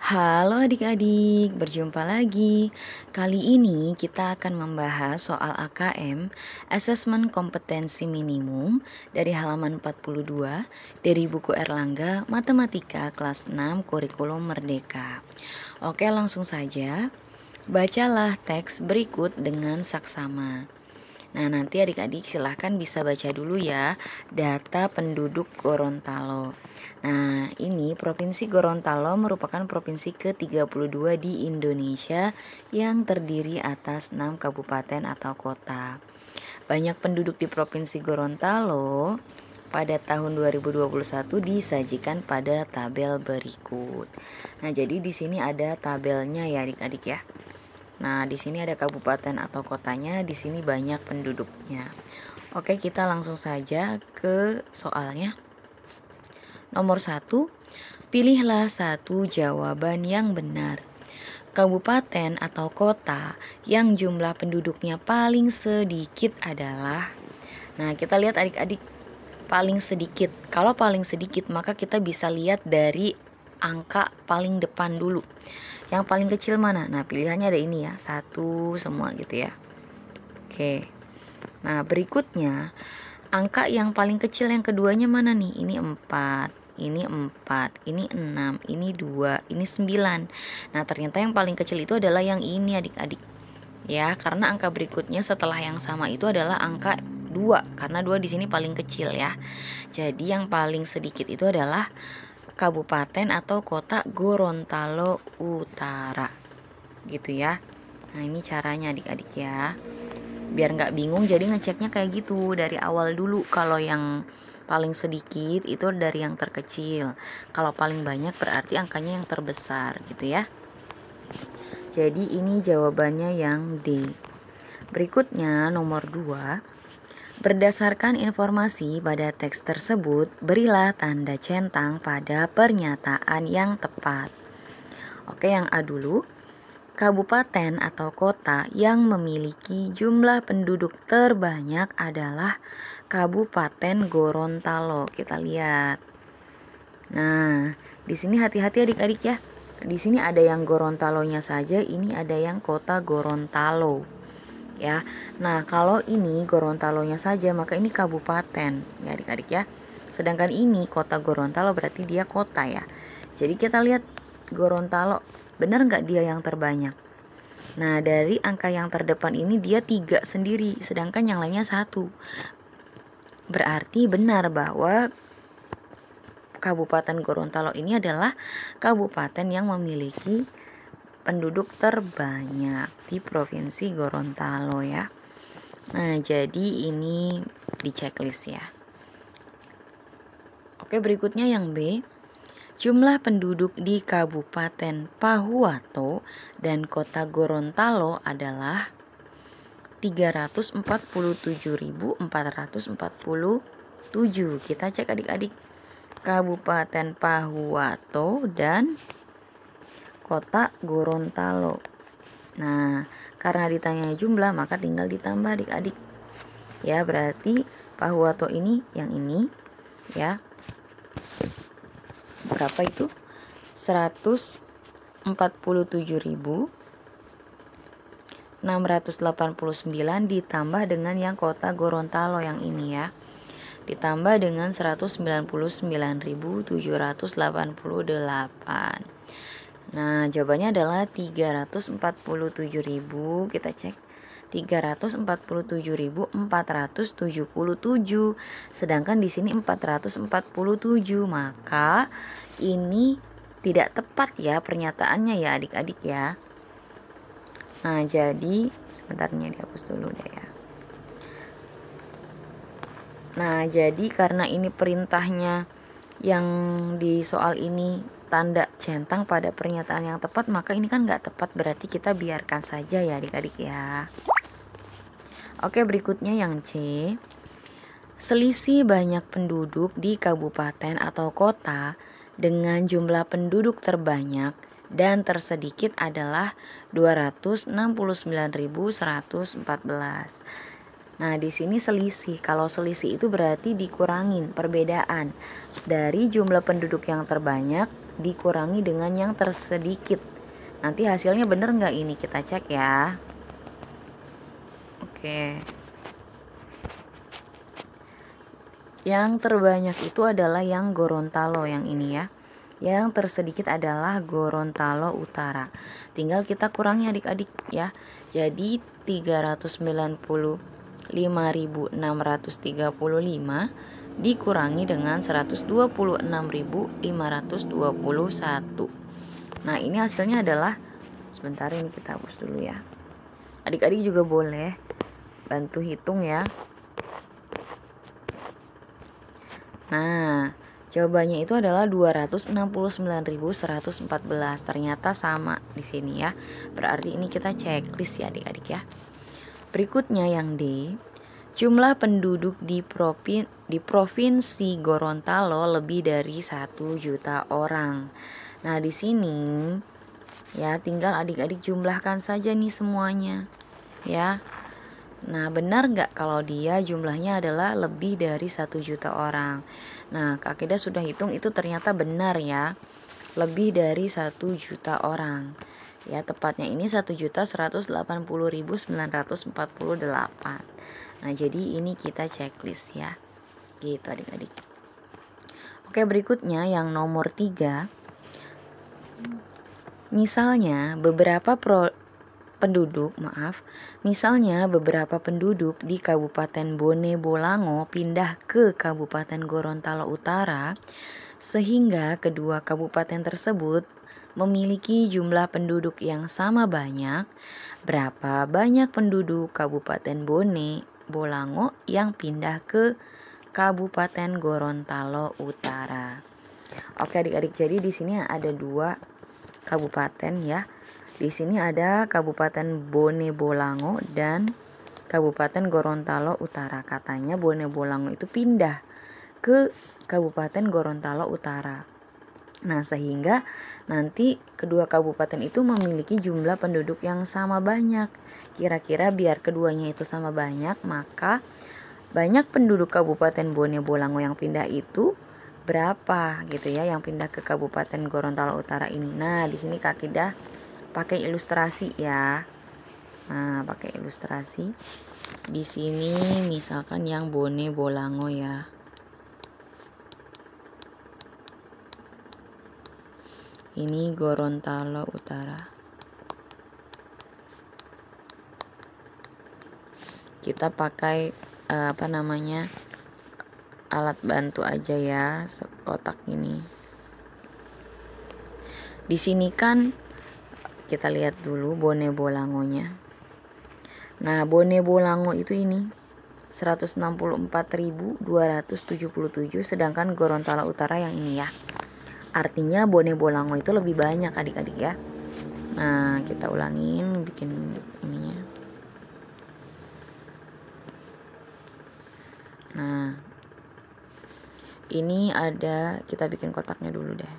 Halo adik-adik, berjumpa lagi. Kali ini kita akan membahas soal AKM, Asesmen Kompetensi Minimum dari halaman 42 dari buku Erlangga Matematika kelas 6 Kurikulum Merdeka. Oke, langsung saja. Bacalah teks berikut dengan saksama. Nah, nanti adik-adik silahkan bisa baca dulu ya data penduduk Gorontalo. Nah, ini Provinsi Gorontalo merupakan provinsi ke-32 di Indonesia yang terdiri atas 6 kabupaten atau kota. Banyak penduduk di Provinsi Gorontalo pada tahun 2021 disajikan pada tabel berikut. Nah, jadi di sini ada tabelnya ya adik-adik ya. Nah, di sini ada kabupaten atau kotanya, di sini banyak penduduknya. Oke, kita langsung saja ke soalnya. Nomor 1, pilihlah satu jawaban yang benar. Kabupaten atau kota yang jumlah penduduknya paling sedikit adalah. Nah, kita lihat adik-adik, paling sedikit. Kalau paling sedikit, maka kita bisa lihat dari angka paling depan dulu. Yang paling kecil mana? Nah, pilihannya ada ini ya, 1 semua gitu ya. Oke. Nah, berikutnya angka yang paling kecil yang keduanya mana nih? Ini 4, ini 4, ini 6, ini 2, ini 9. Nah, ternyata yang paling kecil itu adalah yang ini adik-adik. Ya, karena angka berikutnya setelah yang sama itu adalah angka 2, karena 2 di sini paling kecil ya. Jadi yang paling sedikit itu adalah kabupaten atau kota Gorontalo Utara, gitu ya. Nah, ini caranya adik-adik ya, biar nggak bingung. Jadi ngeceknya kayak gitu dari awal dulu. Kalau yang paling sedikit itu dari yang terkecil, kalau paling banyak berarti angkanya yang terbesar gitu ya. Jadi ini jawabannya yang D. Berikutnya nomor 2, berdasarkan informasi pada teks tersebut, berilah tanda centang pada pernyataan yang tepat. Oke, yang A dulu. Kabupaten atau kota yang memiliki jumlah penduduk terbanyak adalah Kabupaten Gorontalo. Kita lihat. Nah, di sini hati-hati adik-adik ya. Di sini ada yang Gorontalonya saja, ini ada yang kota Gorontalo. Ya. Nah, kalau ini Gorontalonya saja, maka ini kabupaten ya adik-adik ya. Sedangkan ini kota Gorontalo berarti dia kota ya. Jadi kita lihat Gorontalo, benar nggak dia yang terbanyak? Nah, dari angka yang terdepan ini dia 3 sendiri, sedangkan yang lainnya 1. Berarti benar bahwa Kabupaten Gorontalo ini adalah kabupaten yang memiliki penduduk terbanyak di Provinsi Gorontalo ya. Nah, jadi ini di checklist ya. Oke, berikutnya yang B. Jumlah penduduk di Kabupaten Pahuato dan Kota Gorontalo adalah 347.447. Kita cek adik-adik. Kabupaten Pahuato dan Kota Gorontalo. Nah, karena ditanya jumlah maka tinggal ditambah adik-adik. Ya, berarti Pahuato ini yang ini ya. Berapa itu? 147.689 ditambah dengan yang kota Gorontalo yang ini ya. Ditambah dengan 199.788. Nah, jawabannya adalah 347.000. Kita cek. 347.477. Sedangkan di sini 447, maka ini tidak tepat ya pernyataannya ya adik-adik ya. Nah, jadi sebentarnya dihapus dulu deh ya. Nah, jadi karena ini perintahnya yang di soal ini tanda centang pada pernyataan yang tepat, maka ini kan nggak tepat, berarti kita biarkan saja ya adik-adik ya. Oke, berikutnya yang C. Selisih banyak penduduk di kabupaten atau kota dengan jumlah penduduk terbanyak dan tersedikit adalah 269.114. Nah, di sini selisih. Kalau selisih itu berarti dikurangin perbedaan dari jumlah penduduk yang terbanyak dikurangi dengan yang tersedikit. Nanti hasilnya bener nggak ini, kita cek ya. Oke. Yang terbanyak itu adalah yang Gorontalo yang ini ya. Yang tersedikit adalah Gorontalo Utara. Tinggal kita kurangi adik-adik ya. Jadi 395.635 dikurangi dengan 126.521. Nah, ini hasilnya adalah, sebentar ini kita hapus dulu ya. Adik-adik juga boleh bantu hitung ya. Nah, jawabannya itu adalah 269.114. Ternyata sama di sini ya. Berarti ini kita checklist ya adik-adik ya. Berikutnya yang D, jumlah penduduk di Provinsi Gorontalo lebih dari 1 juta orang. Nah, di sini ya tinggal adik-adik jumlahkan saja nih semuanya ya. Nah, benar nggak kalau dia jumlahnya adalah lebih dari 1 juta orang? Nah, Kak Kida sudah hitung itu ternyata benar ya. Lebih dari 1 juta orang. Ya, tepatnya ini 1.180.948. Nah, jadi ini kita checklist ya. Gitu adik-adik. Oke, berikutnya yang nomor 3. Misalnya beberapa penduduk di Kabupaten Bone Bolango pindah ke Kabupaten Gorontalo Utara, sehingga kedua kabupaten tersebut memiliki jumlah penduduk yang sama banyak. Berapa banyak penduduk Kabupaten Bone Bolango yang pindah ke Kabupaten Gorontalo Utara? Oke adik-adik, jadi di sini ada 2 kabupaten ya. Di sini ada Kabupaten Bone Bolango dan Kabupaten Gorontalo Utara. Katanya Bone Bolango itu pindah ke Kabupaten Gorontalo Utara. Nah, sehingga nanti kedua kabupaten itu memiliki jumlah penduduk yang sama banyak. Kira-kira biar keduanya itu sama banyak, maka banyak penduduk Kabupaten Bone Bolango yang pindah itu berapa gitu ya, yang pindah ke Kabupaten Gorontalo Utara ini. Nah, di sini Kak Kida pakai ilustrasi ya. Nah, pakai ilustrasi. Di sini misalkan yang Bone Bolango ya. Ini Gorontalo Utara. Kita pakai alat bantu aja ya, kotak ini. Di sini kan kita lihat dulu Bone Bolangonya. Nah, Bone Bolango itu ini 164.277, sedangkan Gorontalo Utara yang ini ya. Artinya Bone Bolango itu lebih banyak adik-adik ya. Nah, kita ulangin, bikin ininya. Nah, ini ada, kita bikin kotaknya dulu deh.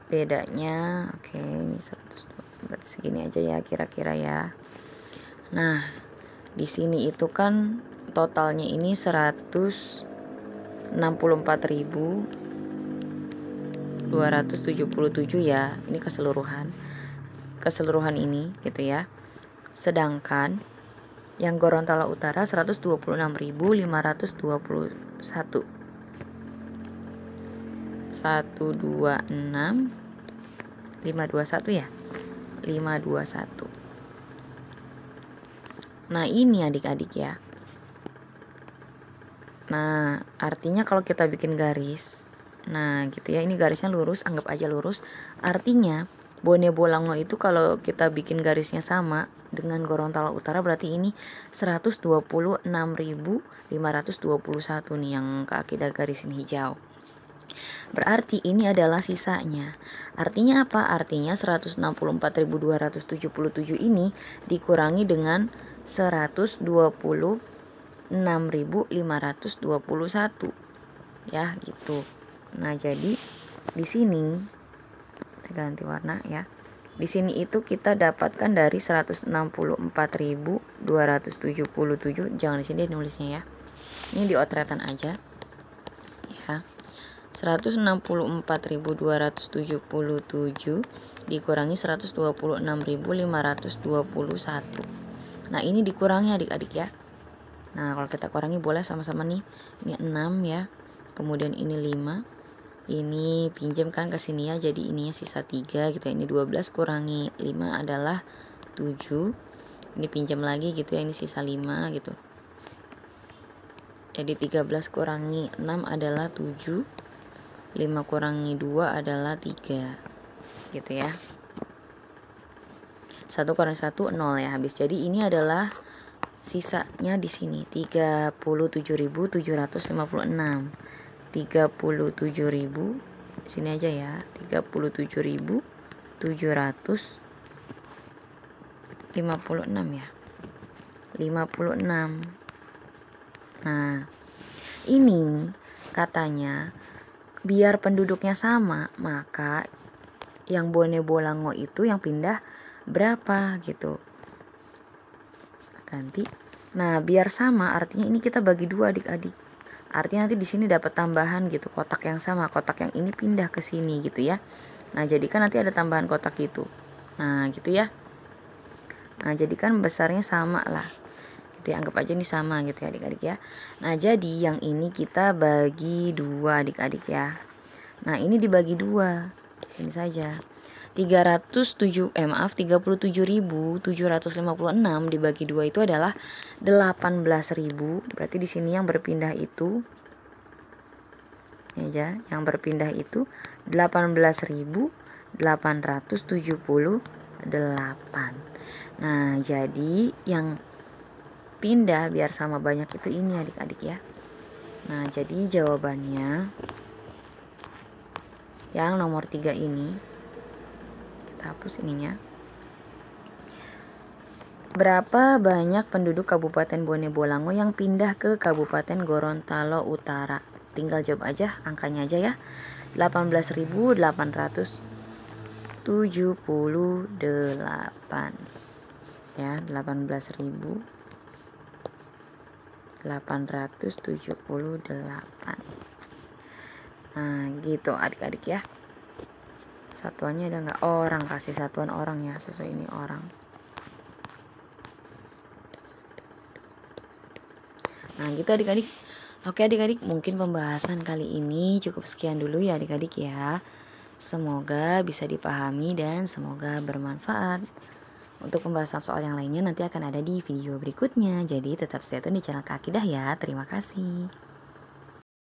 Bedanya, oke, ini 120, berarti segini aja ya kira-kira ya. Nah, di sini itu kan totalnya ini 164.277 ya. Ini keseluruhan ini gitu ya. Sedangkan yang Gorontalo Utara 126.521. 126.521 ya. 521. Nah, ini adik-adik ya. Nah, artinya kalau kita bikin garis, nah gitu ya, ini garisnya lurus, anggap aja lurus. Artinya Bone Bolango itu kalau kita bikin garisnya sama dengan Gorontalo Utara, berarti ini 126.521 nih yang Kak Akida garisin hijau. Berarti ini adalah sisanya. Artinya apa? Artinya 164.277 ini dikurangi dengan 126.521 ya gitu. Nah, jadi di sini kita ganti warna ya. Di sini itu kita dapatkan dari 164.277. Jangan di sini nulisnya ya. Ini diotretan aja. Ya. 164.277 dikurangi 126.521. Nah, ini dikurangi adik-adik ya. Nah, kalau kita kurangi boleh sama-sama nih. Ini 6 ya. Kemudian ini 5. Ini pinjam kan ke sini ya. Jadi ininya sisa 3 gitu ya. Ini 12 kurangi 5 adalah 7. Ini pinjam lagi gitu ya. Ini sisa 5 gitu. Jadi 13 kurangi 6 adalah 7. 5 kurangi 2 adalah 3. Gitu ya. 1 kurangi 1 0 ya habis. Jadi ini adalah sisanya di sini 37.756. 37.000 sini aja ya. 37.756 ya. 56. Nah, ini katanya biar penduduknya sama, maka yang Bone Bolango itu yang pindah berapa gitu. Ganti. Nah, biar sama artinya ini kita bagi 2 adik-adik. Artinya nanti di sini dapat tambahan gitu, kotak yang sama, kotak yang ini pindah ke sini gitu ya. Nah, jadi kan nanti ada tambahan kotak itu. Nah, gitu ya. Nah, jadi kan besarnya sama lah. Gitu ya, anggap aja ini sama gitu ya adik-adik ya. Nah, jadi yang ini kita bagi 2 adik-adik ya. Nah, ini dibagi 2. Sini saja. 37.756 dibagi 2 itu adalah 18.000. Berarti di sini yang berpindah itu ya, yang berpindah itu 18.878. Nah, jadi yang pindah biar sama banyak itu ini adik-adik ya. Nah, jadi jawabannya yang nomor 3 ini. Hapus ininya. Berapa banyak penduduk Kabupaten Bone Bolango yang pindah ke Kabupaten Gorontalo Utara? Tinggal jawab aja angkanya aja ya. 18.878 ya. 18.878. Nah, gitu adik-adik ya. Satuannya ada nggak? Orang, kasih satuan orang ya, sesuai ini orang. Nah, gitu adik-adik. Oke adik-adik, mungkin pembahasan kali ini cukup sekian dulu ya adik-adik ya. Semoga bisa dipahami dan semoga bermanfaat. Untuk pembahasan soal yang lainnya nanti akan ada di video berikutnya. Jadi tetap stay tune di channel Kak Akidah ya. Terima kasih.